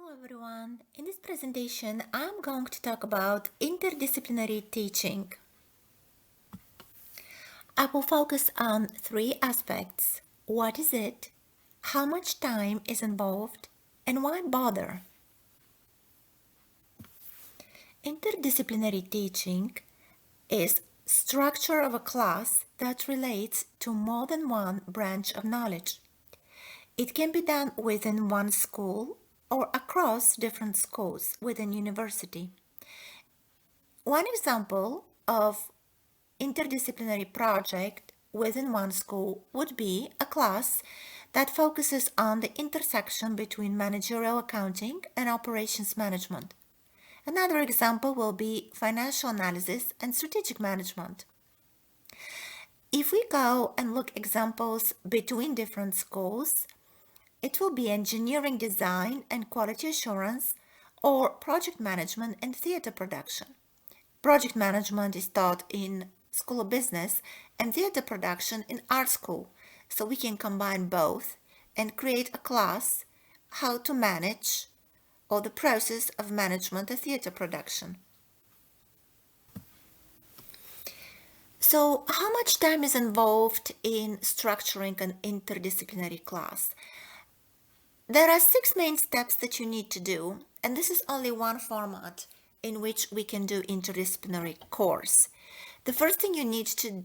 Hello everyone. In this presentation, I'm going to talk about interdisciplinary teaching. I will focus on three aspects. What is it? How much time is involved? And why bother? Interdisciplinary teaching is structure of a class that relates to more than one branch of knowledge. It can be done within one school or across different schools within university. One example of interdisciplinary project within one school would be a class that focuses on the intersection between managerial accounting and operations management. Another example will be financial analysis and strategic management. If we go and look examples between different schools, it will be engineering design and quality assurance or project management and theater production. Project management is taught in School of Business and theater production in art school, so we can combine both and create a class how to manage or the process of management of theater production. So how much time is involved in structuring an interdisciplinary class? There are 6 main steps that you need to do, and this is only one format in which we can do interdisciplinary course. The first thing you need to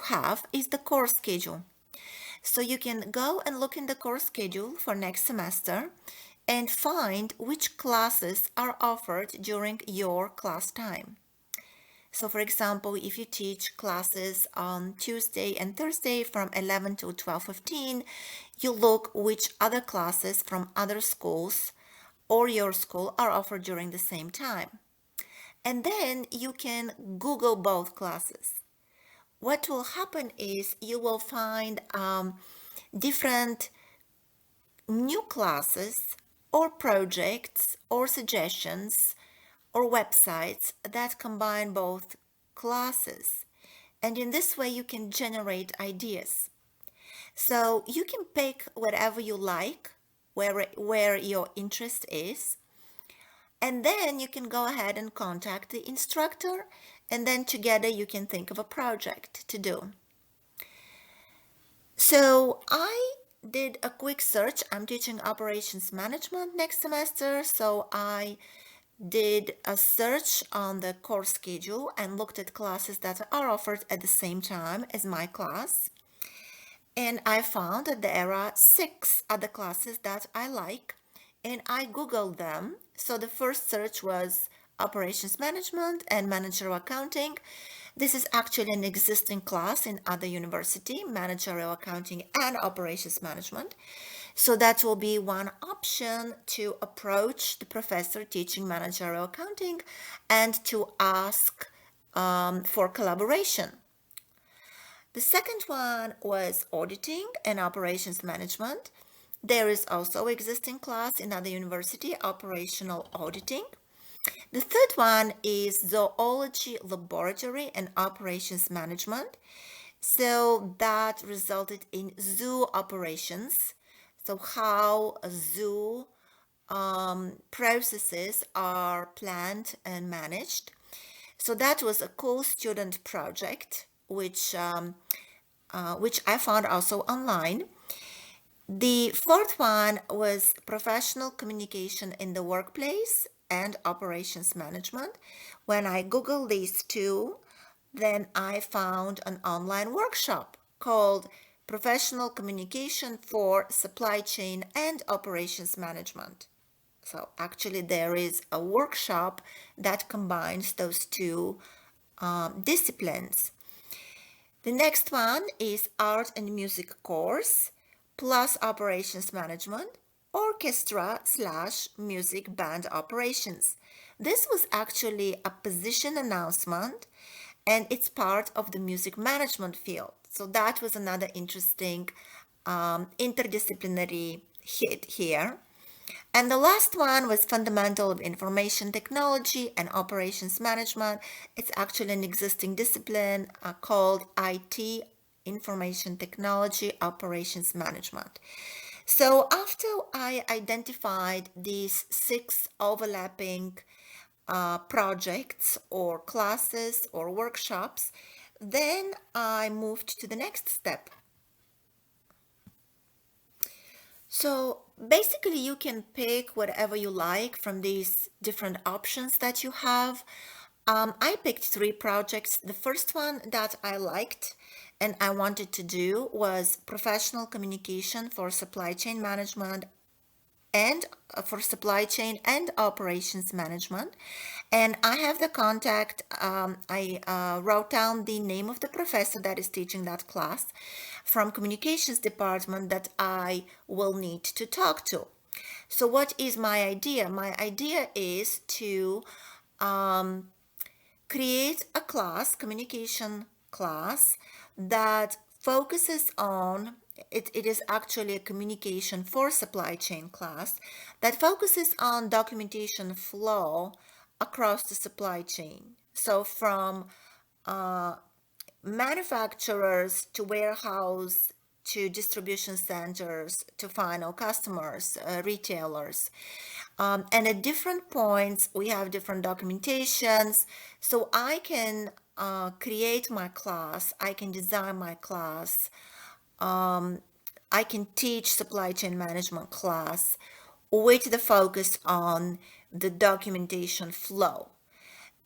have is the course schedule. So you can go and look in the course schedule for next semester and find which classes are offered during your class time. So for example, if you teach classes on Tuesday and Thursday from 11 to 12:15, you look which other classes from other schools or your school are offered during the same time. And then you can Google both classes. What will happen is you will find different new classes or projects or suggestions or websites that combine both classes. And in this way, you can generate ideas. So you can pick whatever you like, where your interest is. And then you can go ahead and contact the instructor, and then together you can think of a project to do. So I did a quick search. I'm teaching operations management next semester, so I did a search on the course schedule and looked at classes that are offered at the same time as my class. And I found that there are 6 other classes that I like, and I Googled them. So the first search was operations management and managerial accounting. This is actually an existing class in other university, managerial accounting and operations management. So that will be one option to approach the professor teaching managerial accounting and to ask for collaboration. The second one was auditing and operations management. There is also existing class in other university, operational auditing. The third one is zoology laboratory and operations management. So that resulted in zoo operations. So how a zoo processes are planned and managed. So that was a cool student project, which I found also online. The fourth one was professional communication in the workplace and operations management. When I Googled these two, then I found an online workshop called Professional Communication for Supply Chain and Operations Management. So actually there is a workshop that combines those two disciplines. The next one is art and music course plus operations management, orchestra/music band operations. This was actually a position announcement, and it's part of the music management field. So that was another interesting interdisciplinary hit here. And the last one was fundamental of information technology and operations management. It's actually an existing discipline called IT, information technology operations management. So after I identified these 6 overlapping projects or classes or workshops, then I moved to the next step. So basically, you can pick whatever you like from these different options that you have. I picked 3 projects. The first one that I liked and I wanted to do was professional communication for supply chain management and for supply chain and operations management. And I have the contact. I wrote down the name of the professor that is teaching that class from communications department that I will need to talk to. So what is my idea? My idea is to create a class, communication class, that focuses on it is actually a communication for supply chain class that focuses on documentation flow across the supply chain. So from manufacturers to warehouse to distribution centers to final customers, retailers. And at different points, we have different documentations. So I can create my class, I can design my class, I can teach supply chain management class with the focus on the documentation flow.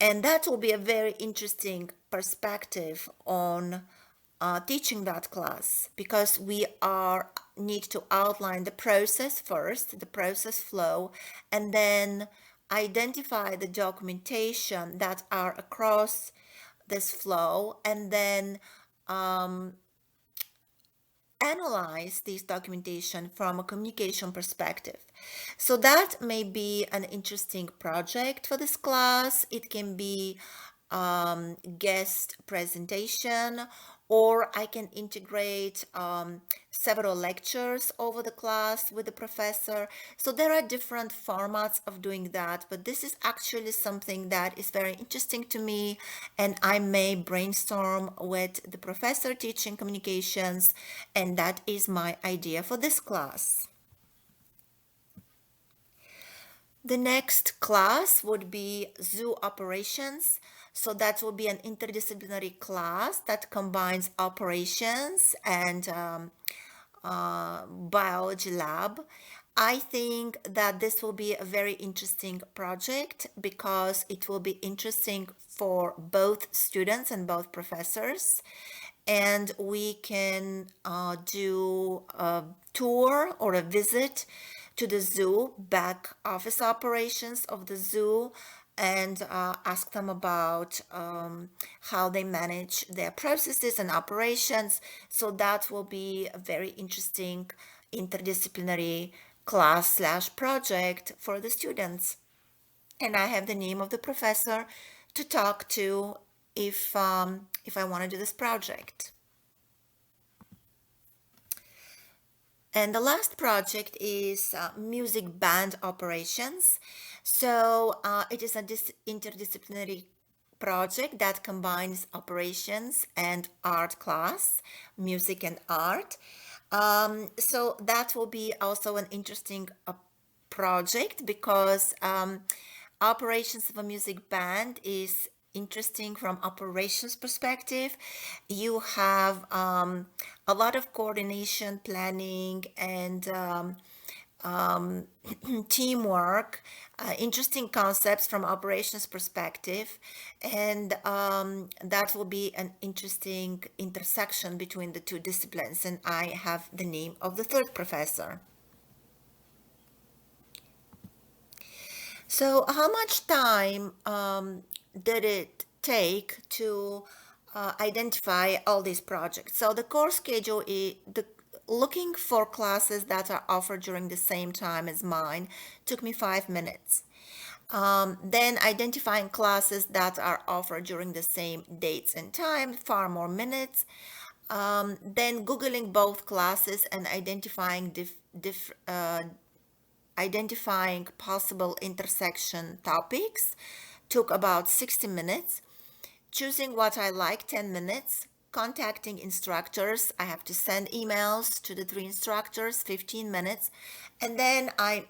And that will be a very interesting perspective on teaching that class, because we are need to outline the process first, the process flow, and then identify the documentation that are across this flow, and then analyze this documentation from a communication perspective. So that may be an interesting project for this class. It can be guest presentation, or I can integrate several lectures over the class with the professor. So there are different formats of doing that, but this is actually something that is very interesting to me, and I may brainstorm with the professor teaching communications, and that is my idea for this class. The next class would be zoo operations. So that will be an interdisciplinary class that combines operations and biology lab. I think that this will be a very interesting project because it will be interesting for both students and both professors. And we can do a tour or a visit to the zoo, back office operations of the zoo, and ask them about how they manage their processes and operations. So that will be a very interesting interdisciplinary class slash project for the students. And I have the name of the professor to talk to if I want to do this project. And the last project is music band operations. So it is a interdisciplinary project that combines operations and art class, music and art. So that will be also an interesting project because operations of a music band is interesting from operations perspective. You have a lot of coordination, planning, and teamwork, interesting concepts from operations perspective, and that will be an interesting intersection between the two disciplines. And I have the name of the third professor. So, how much time did it take to identify all these projects? So, the course schedule is looking for classes that are offered during the same time as mine took me 5 minutes. Then identifying classes that are offered during the same dates and time, far more minutes. Then Googling both classes and identifying possible intersection topics took about 60 minutes. Choosing what I like, 10 minutes. contacting instructors. I have to send emails to the 3 instructors, 15 minutes, and then I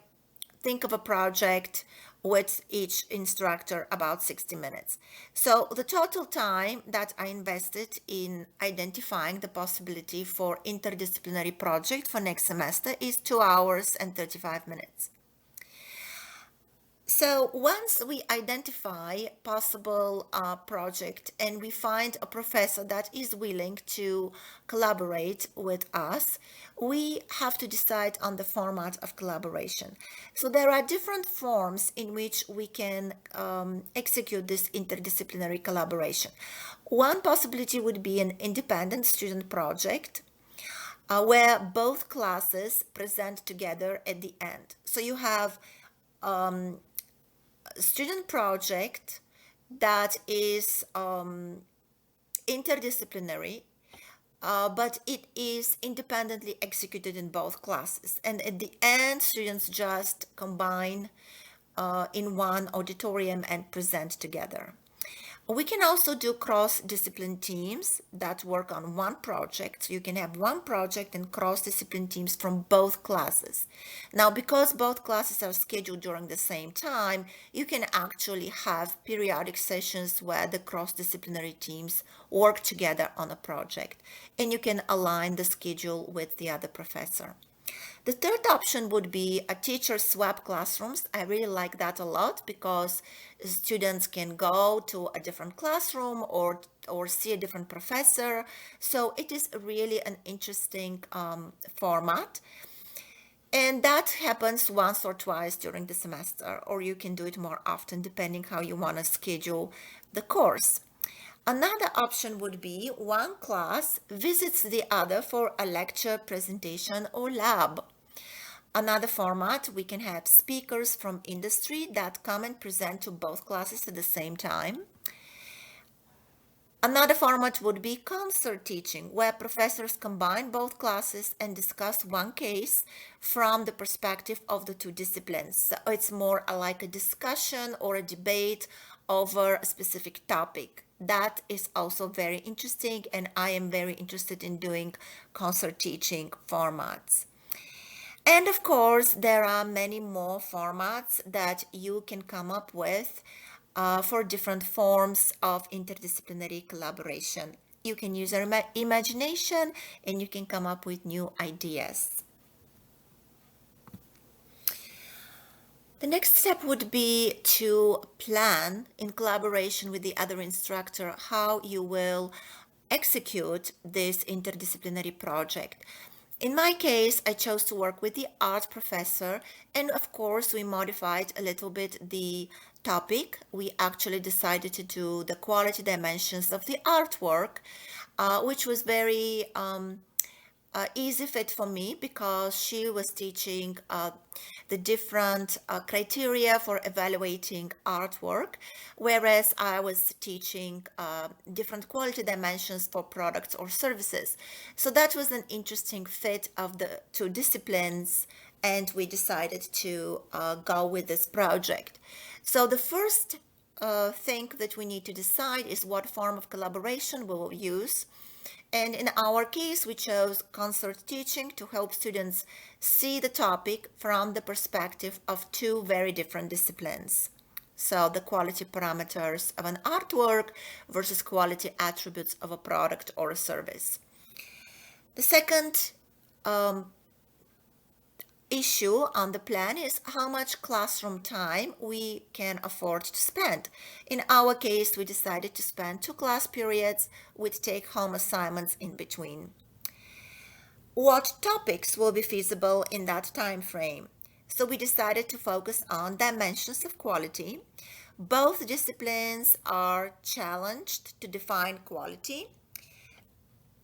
think of a project with each instructor about 60 minutes. So the total time that I invested in identifying the possibility for interdisciplinary project for next semester is 2 hours and 35 minutes. So once we identify possible project and we find a professor that is willing to collaborate with us, we have to decide on the format of collaboration. So there are different forms in which we can execute this interdisciplinary collaboration. One possibility would be an independent student project, where both classes present together at the end. So you have student project that is interdisciplinary, but it is independently executed in both classes. And at the end, students just combine in one auditorium and present together. We can also do cross-discipline teams that work on one project. So you can have one project and cross-discipline teams from both classes. Now, because both classes are scheduled during the same time, you can actually have periodic sessions where the cross-disciplinary teams work together on a project, and you can align the schedule with the other professor. The third option would be a teacher swap classrooms. I really like that a lot because students can go to a different classroom or see a different professor. So it is really an interesting format. And that happens once or twice during the semester, or you can do it more often depending how you want to schedule the course. Another option would be one class visits the other for a lecture, presentation, or lab. Another format, we can have speakers from industry that come and present to both classes at the same time. Another format would be concert teaching, where professors combine both classes and discuss one case from the perspective of the two disciplines. So it's more like a discussion or a debate over a specific topic. That is also very interesting, and I am very interested in doing concert teaching formats. And of course, there are many more formats that you can come up with for different forms of interdisciplinary collaboration. You can use your imagination and you can come up with new ideas. The next step would be to plan in collaboration with the other instructor how you will execute this interdisciplinary project. In my case, I chose to work with the art professor, and of course, we modified a little bit the topic. We actually decided to do the quality dimensions of the artwork, which was very easy fit for me because she was teaching the different criteria for evaluating artwork, whereas I was teaching different quality dimensions for products or services. So that was an interesting fit of the two disciplines, and we decided to go with this project. So the first thing that we need to decide is what form of collaboration we will use. And in our case, we chose concert teaching to help students see the topic from the perspective of two very different disciplines. So the quality parameters of an artwork versus quality attributes of a product or a service. The second issue on the plan is how much classroom time we can afford to spend. In our case, we decided to spend 2 class periods with take-home assignments in between. What topics will be feasible in that time frame? So we decided to focus on dimensions of quality. Both disciplines are challenged to define quality,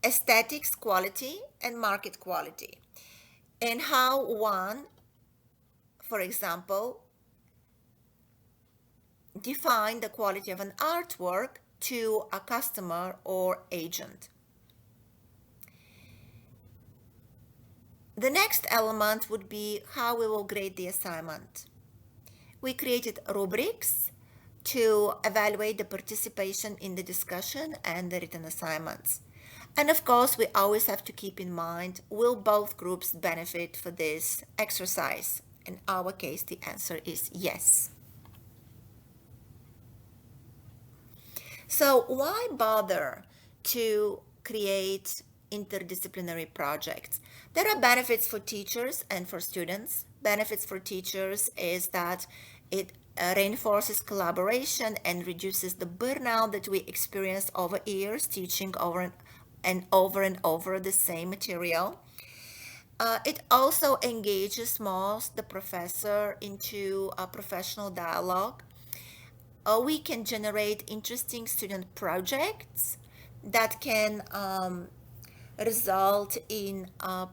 aesthetics quality, and market quality. And how one, for example, define the quality of an artwork to a customer or agent. The next element would be how we will grade the assignment. We created rubrics to evaluate the participation in the discussion and the written assignments. And of course, we always have to keep in mind, will both groups benefit for this exercise? In our case, the answer is yes. So why bother to create interdisciplinary projects? There are benefits for teachers and for students. Benefits for teachers is that it reinforces collaboration and reduces the burnout that we experience over years teaching over and over the same material. It also engages most the professor into a professional dialogue. We can generate interesting student projects that can result in uh,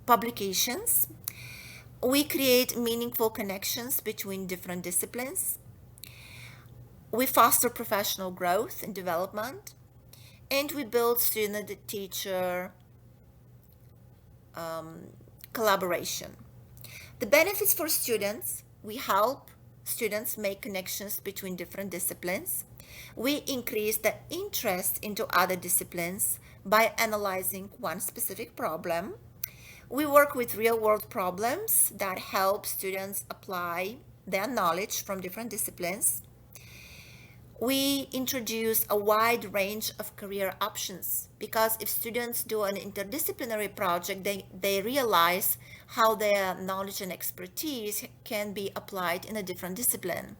publications. We create meaningful connections between different disciplines. We foster professional growth and development. And we build student-teacher collaboration. The benefits for students, we help students make connections between different disciplines. We increase the interest into other disciplines by analyzing one specific problem. We work with real-world problems that help students apply their knowledge from different disciplines. We introduce a wide range of career options because if students do an interdisciplinary project, they realize how their knowledge and expertise can be applied in a different discipline.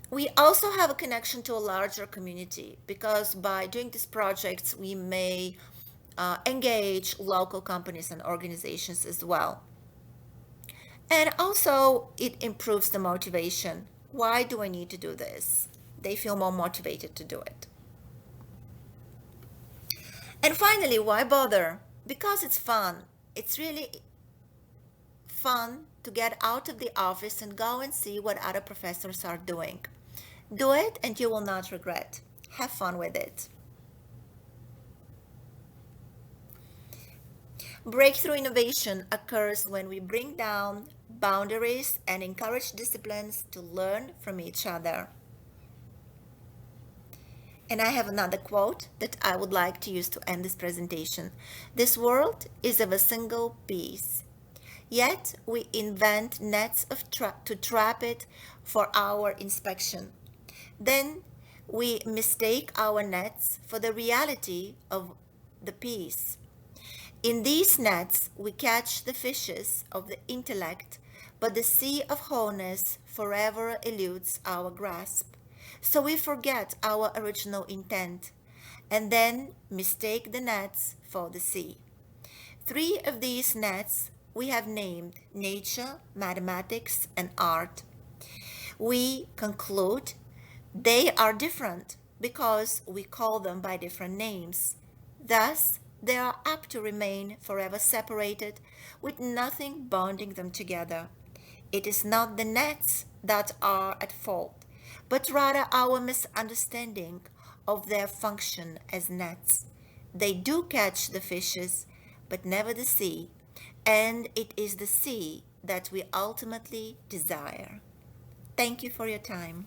We also have a connection to a larger community because by doing these projects, we may engage local companies and organizations as well. And also, it improves the motivation. Why do I need to do this? They feel more motivated to do it. And finally, why bother? Because it's fun. It's really fun to get out of the office and go and see what other professors are doing. Do it and you will not regret. Have fun with it. Breakthrough innovation occurs when we bring down boundaries and encourage disciplines to learn from each other. And I have another quote that I would like to use to end this presentation. This world is of a single piece, yet we invent nets to trap it for our inspection. Then we mistake our nets for the reality of the piece. In these nets, we catch the fishes of the intellect, but the sea of wholeness forever eludes our grasp. So we forget our original intent and then mistake the nets for the sea. Three of these nets we have named nature, mathematics, and art. We conclude they are different because we call them by different names. Thus, they are apt to remain forever separated with nothing bonding them together. It is not the nets that are at fault, but rather our misunderstanding of their function as nets. They do catch the fishes, but never the sea, and it is the sea that we ultimately desire. Thank you for your time.